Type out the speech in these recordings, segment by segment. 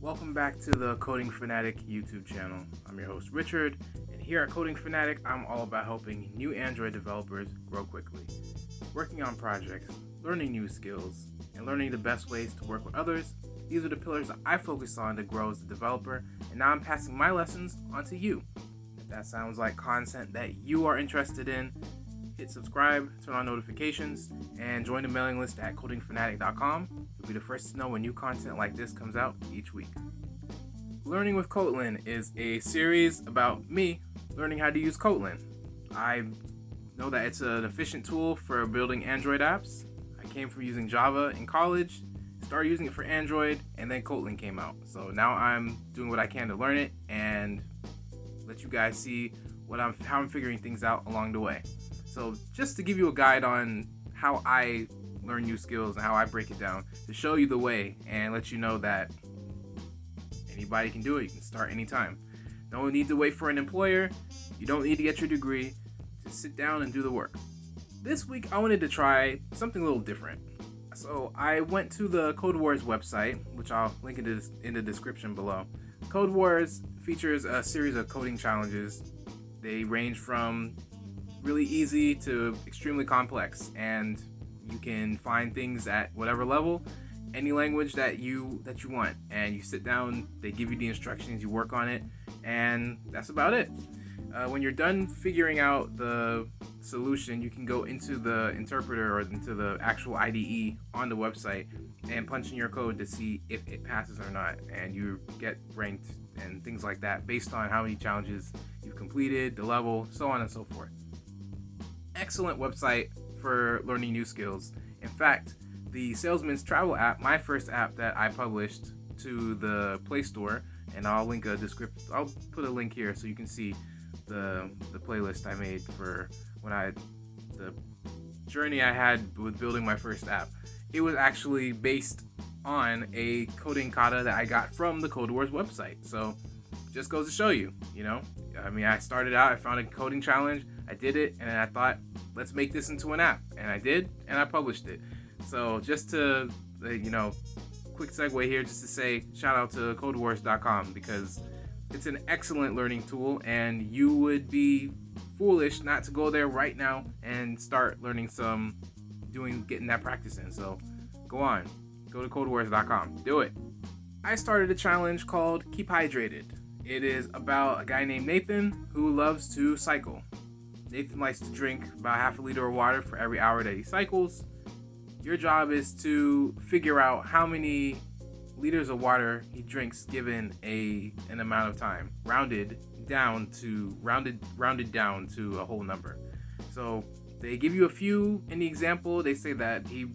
Welcome back to the Coding Fanatic YouTube channel. I'm your host Richard, and here at Coding Fanatic, I'm all about helping new Android developers grow quickly, working on projects, learning new skills, and learning the best ways to work with others. These are the pillars that I focus on to grow as a developer, and now I'm passing my lessons on to you. If that sounds like content that you are interested in, hit subscribe, turn on notifications, and join the mailing list at codingfanatic.com. You'll be the first to know when new content like this comes out each week. Learning with Kotlin is a series about me learning how to use Kotlin. I know that it's an efficient tool for building Android apps. I came from using Java in college, started using it for Android, and then Kotlin came out. So now I'm doing what I can to learn it and let you guys see how I'm figuring things out along the way. So just to give you a guide on how I learn new skills and how I break it down, to show you the way and let you know that anybody can do it. You can start anytime. Don't need to wait for an employer. You don't need to get your degree. Just sit down and do the work. This week I wanted to try something a little different. So I went to the Code Wars website, which I'll link in the description below. Code Wars features a series of coding challenges. They range from really easy to extremely complex, and you can find things at whatever level, any language that you want, and you sit down, they give you the instructions, you work on it, and that's about it. When you're done figuring out the solution, you can go into the interpreter or into the actual IDE on the website and punch in your code to see if it passes or not, and you get ranked and things like that based on how many challenges you've completed, the level, so on and so forth. Excellent website for learning new skills. In fact, the Salesman's Travel app, my first app that I published to the Play Store, and I'll put a link here so you can see the playlist I made for the journey I had with building my first app. It was actually based on a Codingkata that I got from the Code Wars website. So just goes to show you, I started out, I found a coding challenge, I did it, and I thought, let's make this into an app. And I did, and I published it. So just to, quick segue here, just to say shout out to codewars.com, because it's an excellent learning tool, and you would be foolish not to go there right now and start learning getting that practice in. So go to codewars.com, do it. I started a challenge called Keep Hydrated. It is about a guy named Nathan who loves to cycle. Nathan likes to drink about half a liter of water for every hour that he cycles. Your job is to figure out how many liters of water he drinks given an amount of time, rounded down to a whole number. So they give you a few in the example. They say that he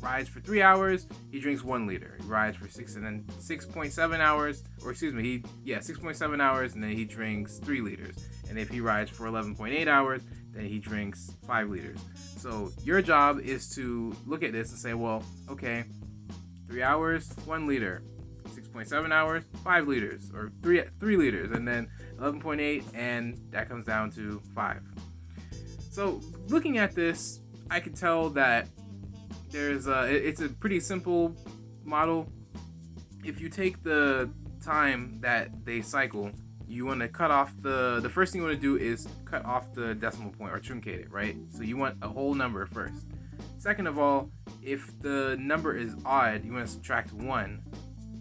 rides for 3 hours, he drinks 1 liter. He rides for 6.7 hours, 6.7 hours, and then he drinks 3 liters. And if he rides for 11.8 hours, then he drinks 5 liters. So your job is to look at this and say, well, okay, 3 hours, 1 liter, 6.7 hours, 5 liters, or 3 liters, and then 11.8, and that comes down to 5. So looking at this, I could tell that it's a pretty simple model. If you take the time that they cycle, you want to cut off the first thing you want to do is cut off the decimal point or truncate it, right? So you want a whole number first. Second of all, if the number is odd, you want to subtract 1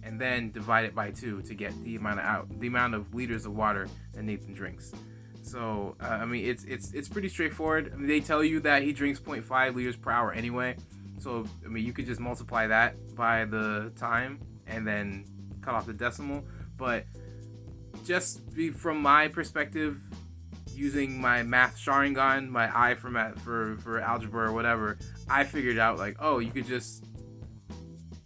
and then divide it by 2 to get the amount of liters of water that Nathan drinks. So it's pretty straightforward. They tell you that he drinks 0.5 liters per hour anyway. So you could just multiply that by the time and then cut off the decimal. But just from my perspective, using my math Sharingan, my eye for math for algebra or whatever, I figured out you could just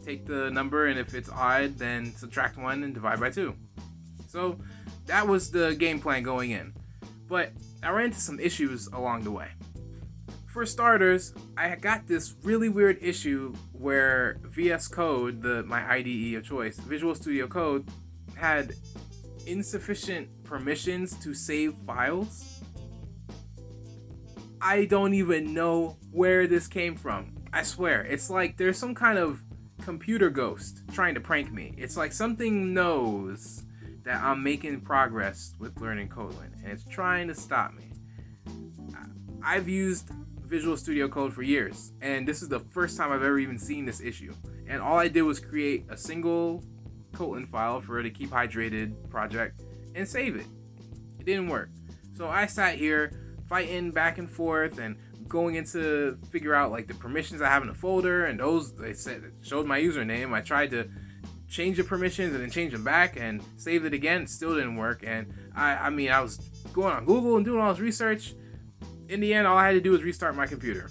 take the number, and if it's odd, then subtract 1 and divide by 2. So that was the game plan going in. But I ran into some issues along the way. For starters, I got this really weird issue where VS Code, my IDE of choice, Visual Studio Code, had insufficient permissions to save files. I don't even know where this came from. I swear, it's like there's some kind of computer ghost trying to prank me. It's like something knows that I'm making progress with learning Kotlin, and it's trying to stop me. I've used Visual Studio Code for years, and this is the first time I've ever even seen this issue. And all I did was create a single Kotlin file for the Keep Hydrated project and save it. It didn't work. So I sat here fighting back and forth and going into figure out like the permissions I have in a folder, and those they said it showed my username. I tried to change the permissions and then change them back and saved it again. It still didn't work. And I was going on Google and doing all this research. In the end, all I had to do was restart my computer.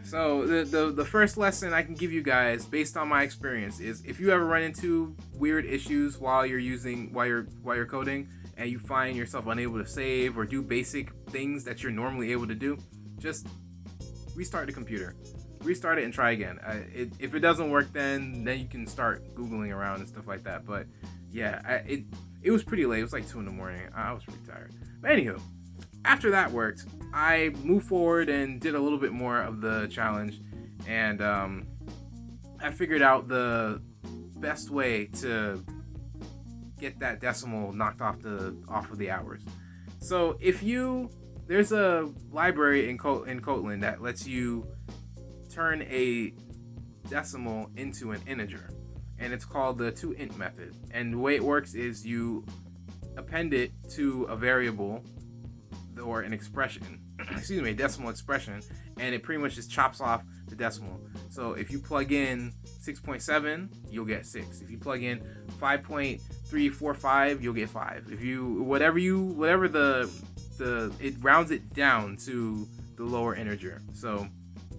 So the first lesson I can give you guys, based on my experience, is if you ever run into weird issues while you're coding, and you find yourself unable to save or do basic things that you're normally able to do, just restart the computer, restart it, and try again. If it doesn't work, then you can start Googling around and stuff like that. But yeah, it was pretty late. It was like 2 a.m. I was pretty tired. But anywho, after that worked, I moved forward and did a little bit more of the challenge, and I figured out the best way to get that decimal knocked off of the hours. So there's a library in Kotlin that lets you turn a decimal into an integer, and it's called the TwoIn method. And the way it works is you append it to a variable or an expression, a decimal expression, and it pretty much just chops off the decimal. So if you plug in 6.7, you'll get 6. If you plug in 5.345, you'll get 5. If you whatever it rounds it down to the lower integer. So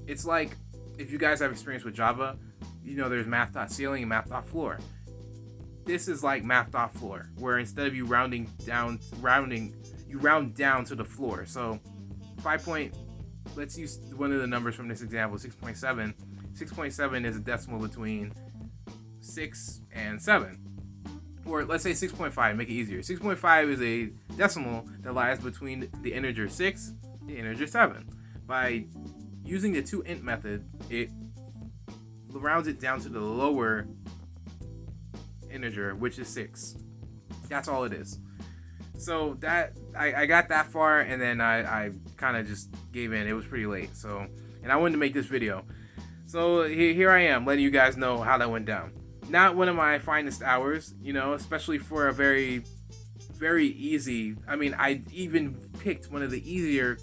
it's like, if you guys have experience with Java, there's math.ceiling and math.floor. This is like math.floor, where instead of you rounding down, you round down to the floor. So let's use one of the numbers from this example, 6.7. 6.7 is a decimal between 6 and 7. Or let's say 6.5, make it easier. 6.5 is a decimal that lies between the integer 6 and the integer 7. By using the TwoIn method, it rounds it down to the lower integer, which is 6. That's all it is. So that I got that far, and then I kind of just gave in. It was pretty late, and I wanted to make this video. So here I am, letting you guys know how that went down. Not one of my finest hours, especially for a very, very easy. I even picked one of the easier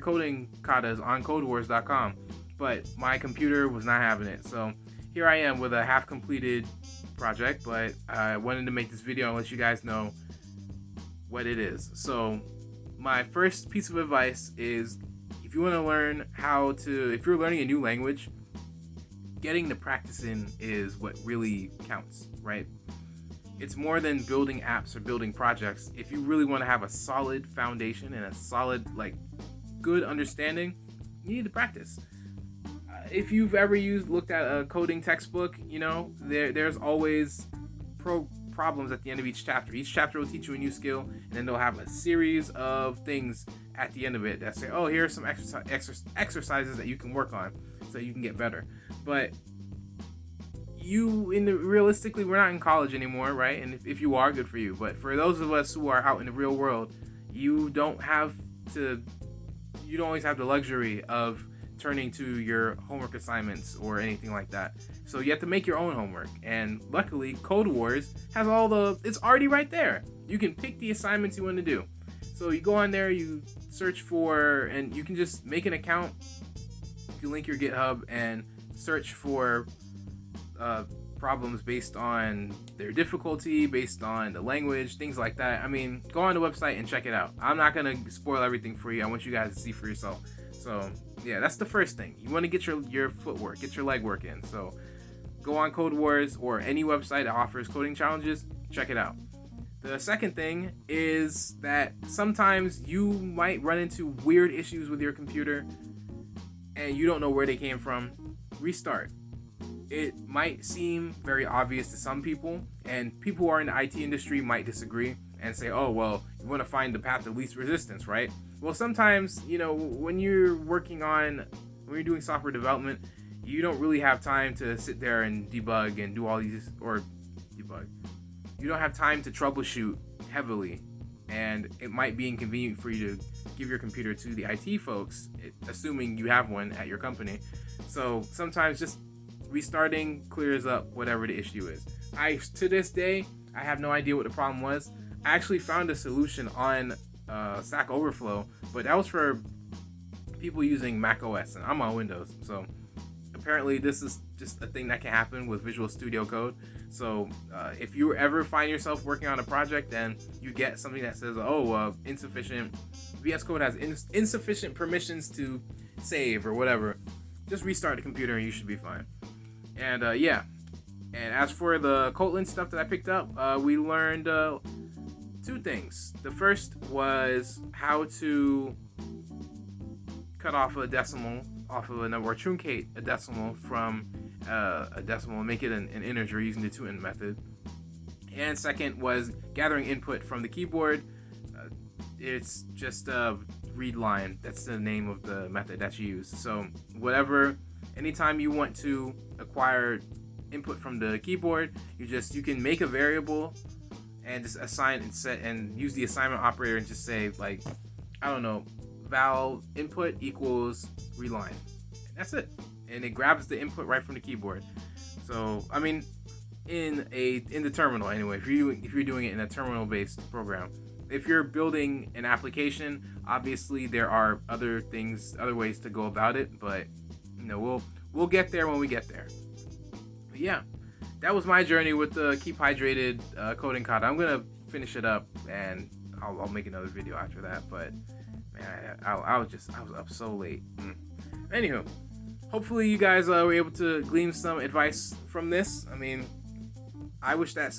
coding katas on codewars.com, but my computer was not having it. So here I am with a half-completed project, but I wanted to make this video and let you guys know what it is. So my first piece of advice is, if you want to learn if you're learning a new language, getting the practice in is what really counts, right? It's more than building apps or building projects. If you really want to have a solid foundation and a solid, good understanding, you need to practice. If you've ever looked at a coding textbook, there's always problems at the end of each chapter. Each chapter will teach you a new skill, and then they'll have a series of things at the end of it that say, oh, here are some exercises that you can work on so you can get better. But realistically, we're not in college anymore, right? And if you are, good for you. But for those of us who are out in the real world, you don't always have the luxury of turning to your homework assignments or anything like that. So you have to make your own homework. And luckily, Code Wars has it's already right there. You can pick the assignments you want to do. So you go on there, you search for, and you can just make an account. You can link your GitHub and search for problems based on their difficulty, based on the language, things like that. Go on the website and check it out. I'm not going to spoil everything for you. I want you guys to see for yourself. So yeah, that's the first thing. You want to get your footwork, get your legwork in. So go on Code Wars or any website that offers coding challenges, check it out. The second thing is that sometimes you might run into weird issues with your computer and you don't know where they came from. Restart. It might seem very obvious to some people, and people who are in the IT industry might disagree and say, oh, well, you want to find the path of least resistance, right? Well, sometimes, when you're doing software development, you don't really have time to sit there and debug and do all these, or debug. You don't have time to troubleshoot heavily, and it might be inconvenient for you to give your computer to the IT folks, assuming you have one at your company. So sometimes just restarting clears up whatever the issue is. To this day, I have no idea what the problem was. I actually found a solution on Stack Overflow, but that was for people using Mac OS, and I'm on Windows. So apparently this is just a thing that can happen with Visual Studio Code. So if you ever find yourself working on a project and you get something that says, insufficient, VS Code has insufficient permissions to save or whatever, just restart the computer and you should be fine. And and as for the Kotlin stuff that I picked up, we learned two things. The first was how to cut off a decimal off of a number, or truncate a decimal from a decimal and make it an integer using the TwoIn method. And second was gathering input from the keyboard. It's just a read line. That's the name of the method that's used. So anytime you want to acquire input from the keyboard, you can make a variable and just assign and set and use the assignment operator and just say, like, I don't know, val input equals readline. And that's it. And it grabs the input right from the keyboard. So I mean, in the terminal anyway, if you're doing it in a terminal based program. If you're building an application, obviously there are other ways to go about it, but we'll get there when we get there. But yeah, that was my journey with the Keep Hydrated Codingkata. I'm gonna finish it up and I'll make another video after that. But man, I was up so late. Anywho, hopefully you guys were able to glean some advice from this. I mean, I wish that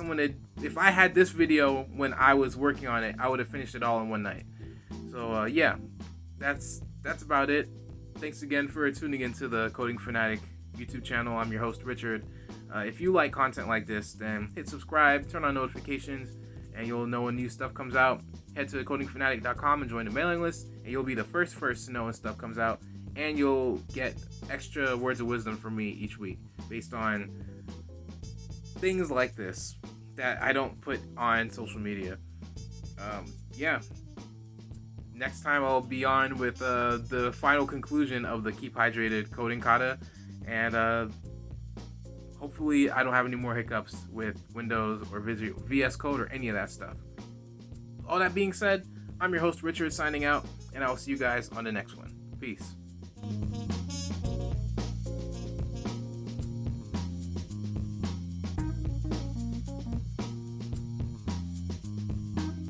if I had this video when I was working on it, I would have finished it all in one night. So yeah, that's about it. Thanks again for tuning into the Coding Fanatic YouTube channel. I'm your host, Richard. If you like content like this, then hit subscribe, turn on notifications, and you'll know when new stuff comes out. Head to codingfanatic.com and join the mailing list, and you'll be the first to know when stuff comes out. And you'll get extra words of wisdom from me each week based on things like this that I don't put on social media. Next time I'll be on with the final conclusion of the Keep Hydrated Codingkata, and hopefully I don't have any more hiccups with Windows or VS Code or any of that stuff. All that being said, I'm your host Richard signing out, and I'll see you guys on the next one. Peace.